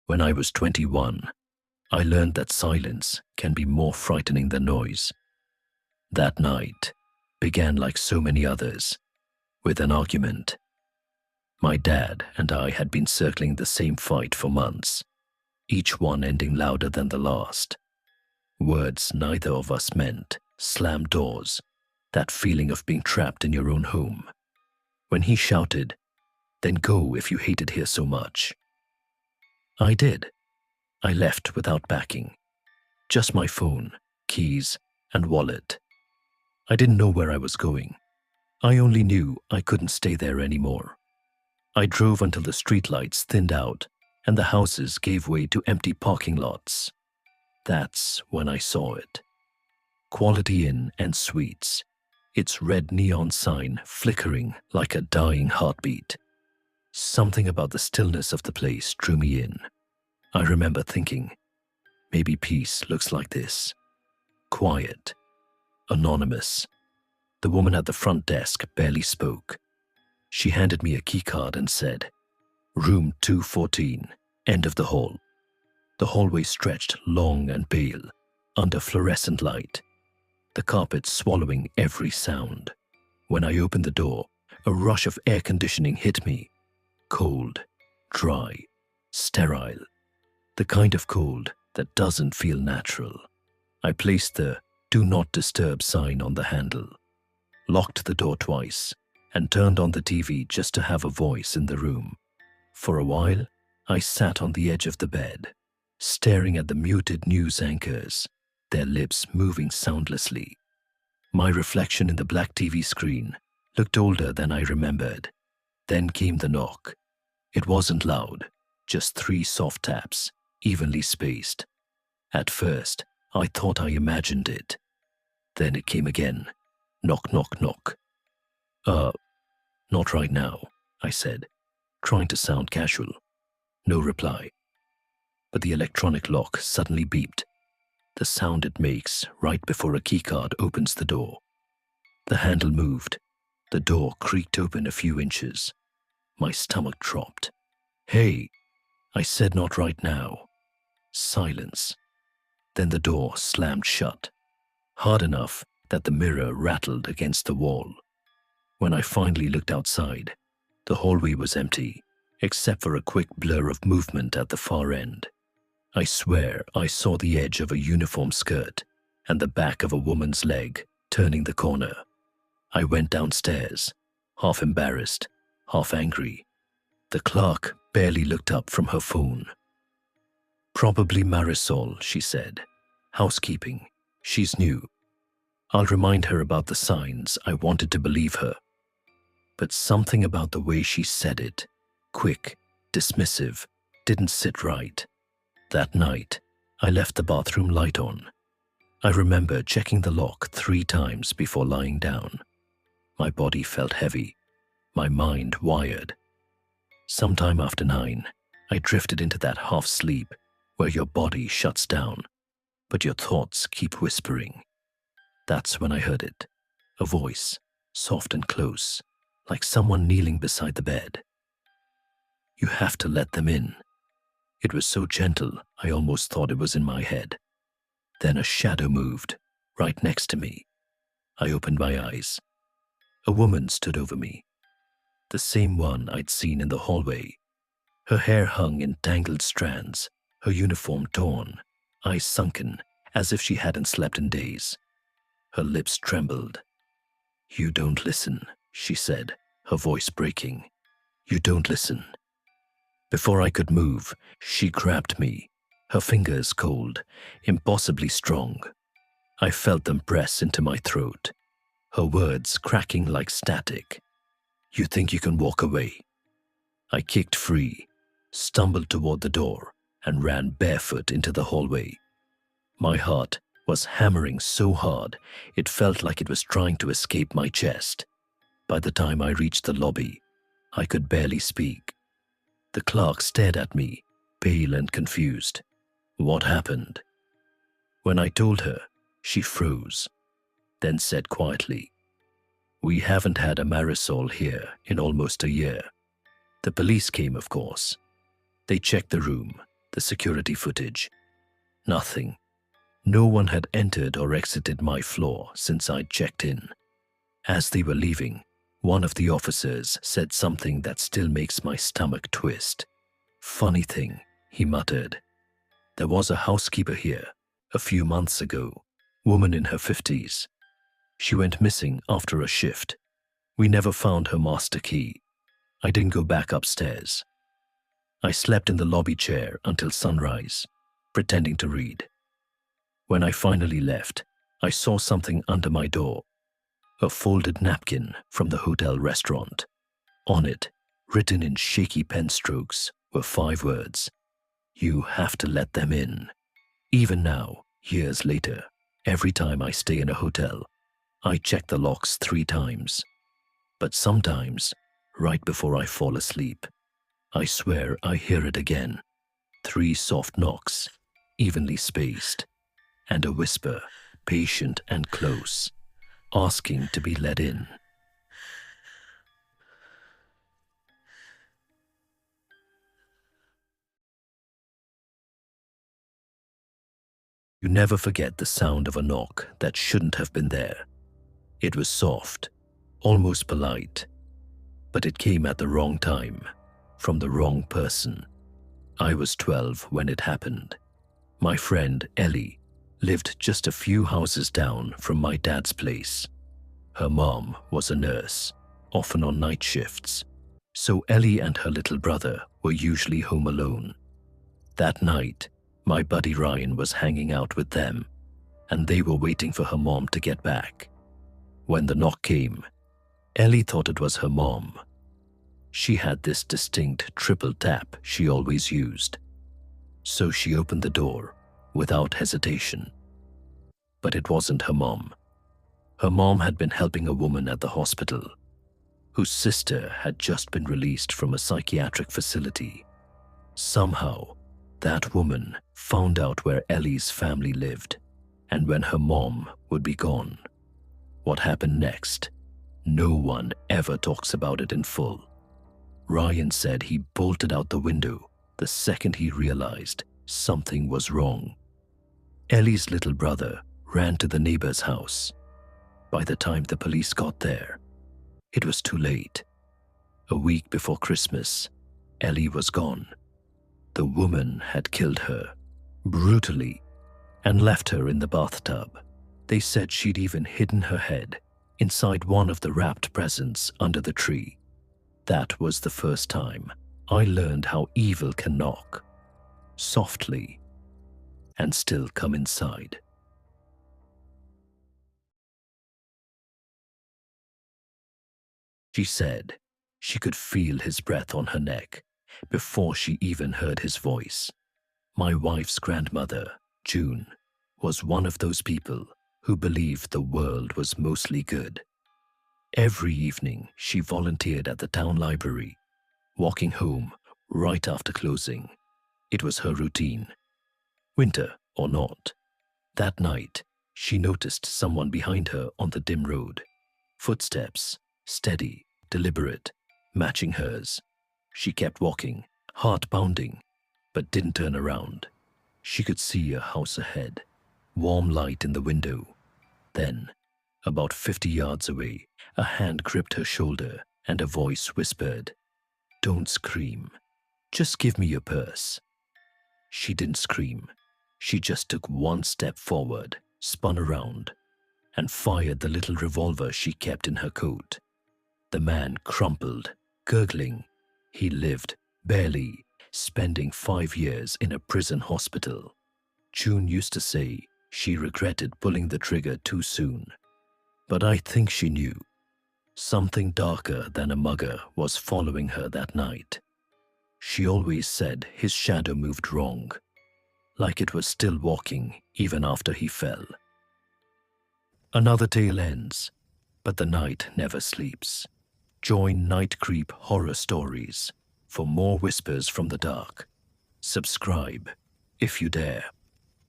When I was 21, I learned that silence can be more frightening than noise. That night began like so many others, with an argument. My dad and I had been circling the same fight for months, each one ending louder than the last. Words neither of us meant, slammed doors, that feeling of being trapped in your own home. When he shouted, "Then go if you hate it here so much." I did. I left without backing. Just my phone, keys, and wallet. I didn't know where I was going. I only knew I couldn't stay there anymore. I drove until the streetlights thinned out and the houses gave way to empty parking lots. That's when I saw it. Quality Inn and Suites, its red neon sign flickering like a dying heartbeat. Something about the stillness of the place drew me in. I remember thinking, maybe peace looks like this. Quiet. Anonymous. The woman at the front desk barely spoke. She handed me a keycard and said, "Room 214, end of the hall." The hallway stretched long and pale, under fluorescent light, the carpet swallowing every sound. When I opened the door, a rush of air conditioning hit me. Cold, dry, sterile. The kind of cold that doesn't feel natural. I placed the "Do Not Disturb" sign on the handle, locked the door twice, and turned on the TV just to have a voice in the room. For a while, I sat on the edge of the bed, staring at the muted news anchors, their lips moving soundlessly. My reflection in the black TV screen looked older than I remembered. Then came the knock. It wasn't loud, just 3 soft taps, evenly spaced. At first, I thought I imagined it. Then it came again. Knock, knock, knock. Not right now, I said, trying to sound casual. No reply. But the electronic lock suddenly beeped, the sound it makes right before a keycard opens the door. The handle moved. The door creaked open a few inches. My stomach dropped. "Hey," I said, "not right now." Silence. Then the door slammed shut, hard enough that the mirror rattled against the wall. When I finally looked outside, the hallway was empty, except for a quick blur of movement at the far end. I swear I saw the edge of a uniform skirt and the back of a woman's leg turning the corner. I went downstairs, half embarrassed, half angry. The clerk barely looked up from her phone. "Probably Marisol," she said. "Housekeeping. She's new. I'll remind her about the signs." I wanted to believe her. But something about the way she said it, quick, dismissive, didn't sit right. That night, I left the bathroom light on. I remember checking the lock 3 times before lying down. My body felt heavy, my mind wired. Sometime after 9, I drifted into that half-sleep where your body shuts down, but your thoughts keep whispering. That's when I heard it, a voice, soft and close, like someone kneeling beside the bed. "You have to let them in." It was so gentle, I almost thought it was in my head. Then a shadow moved, right next to me. I opened my eyes. A woman stood over me, the same one I'd seen in the hallway. Her hair hung in tangled strands, her uniform torn, eyes sunken, as if she hadn't slept in days. Her lips trembled. "You don't listen," she said, her voice breaking. "You don't listen." Before I could move, she grabbed me, her fingers cold, impossibly strong. I felt them press into my throat, her words cracking like static. "You think you can walk away?" I kicked free, stumbled toward the door, and ran barefoot into the hallway. My heart was hammering so hard it felt like it was trying to escape my chest. By the time I reached the lobby, I could barely speak. The clerk stared at me, pale and confused. What happened? When I told her, she froze, then said quietly, "We haven't had a Marisol here in almost a year. The police came, of course. They checked the room, The security footage. Nothing. No one had entered or exited my floor since I'd checked in. As they were leaving, one of the officers said something that still makes my stomach twist. "Funny thing," he muttered. "There was a housekeeper here a few months ago, woman in her 50s. She went missing after a shift. We never found her master key. I didn't go back upstairs. I slept in the lobby chair until sunrise, pretending to read. When I finally left, I saw something under my door. A folded napkin from the hotel restaurant. On it, written in shaky pen strokes, were 5 words. You have to let them in. Even now, years later, every time I stay in a hotel, I check the locks 3 times. But sometimes, right before I fall asleep, I swear I hear it again. 3 soft knocks, evenly spaced, and a whisper, patient and close, asking to be let in. You never forget the sound of a knock that shouldn't have been there. It was soft, almost polite, but it came at the wrong time, from the wrong person. I was 12 when it happened. My friend Ellie lived just a few houses down from my dad's place. Her mom was a nurse, often on night shifts, so Ellie and her little brother were usually home alone. That night, my buddy Ryan was hanging out with them, and they were waiting for her mom to get back. When the knock came, Ellie thought it was her mom. She had this distinct triple tap she always used, so she opened the door without hesitation. But it wasn't her mom. Her mom had been helping a woman at the hospital, whose sister had just been released from a psychiatric facility. Somehow, that woman found out where Ellie's family lived and when her mom would be gone. What happened next? No one ever talks about it in full. Ryan said he bolted out the window the second he realized something was wrong. Ellie's little brother ran to the neighbor's house. By the time the police got there, it was too late. A week before Christmas, Ellie was gone. The woman had killed her, brutally, and left her in the bathtub. They said she'd even hidden her head inside one of the wrapped presents under the tree. That was the first time I learned how evil can knock, softly, and still come inside. She said she could feel his breath on her neck before she even heard his voice. My wife's grandmother, June, was one of those people who believed the world was mostly good. Every evening, she volunteered at the town library, walking home right after closing. It was her routine, winter or not. That night, she noticed someone behind her on the dim road. Footsteps, steady, deliberate, matching hers. She kept walking, heart pounding, but didn't turn around. She could see a house ahead, warm light in the window. Then, about 50 yards away, a hand gripped her shoulder and a voice whispered, "Don't scream. Just give me your purse." She didn't scream. She just took one step forward, spun around, and fired the little revolver she kept in her coat. The man crumpled, gurgling. He lived, barely, spending 5 years in a prison hospital. June used to say she regretted pulling the trigger too soon. But I think she knew. Something darker than a mugger was following her that night. She always said his shadow moved wrong, like it was still walking even after he fell. Another tale ends, but the night never sleeps. Join Night Creep Horror Stories for more whispers from the dark. Subscribe if you dare.